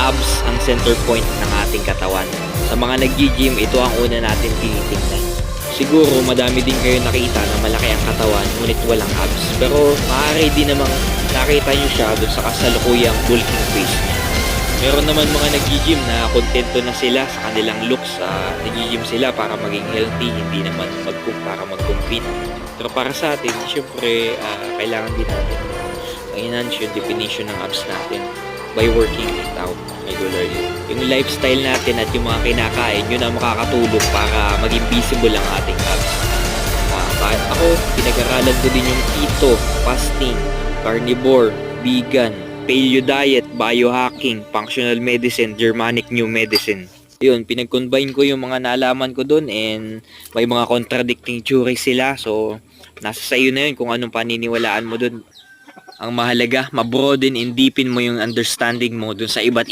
abs ang center point ng ating katawan. Sa mga nag-gym, ito ang una natin tinitingnan. Siguro madami din kayo nakita na malaki ang katawan ngunit walang abs. Pero maaari din namang nakita nyo siya doon sa kasalukuyang bulking face niya. Meron naman mga nag-gym na kontento na sila sa kanilang looks. Nag-gym sila para maging healthy, hindi naman para mag-compete. Pero para sa atin, syempre, kailangan din natin ma-enhance yung definition ng abs natin by working it out regularly. Yung lifestyle natin at yung mga kinakain, yun ang makakatulong para maging visible ang ating abs. Ako, pinag-aralan ko din yung keto, fasting, carnivore, vegan, paleo diet, biohacking, functional medicine, Germanic new medicine. Yun, pinag-combine ko yung mga nalaman ko doon and may mga contradicting theories sila. So, nasa sa iyo na yun kung anong paniniwalaan mo doon. Ang mahalaga, ma-broaden and deepen mo yung understanding mo doon sa iba't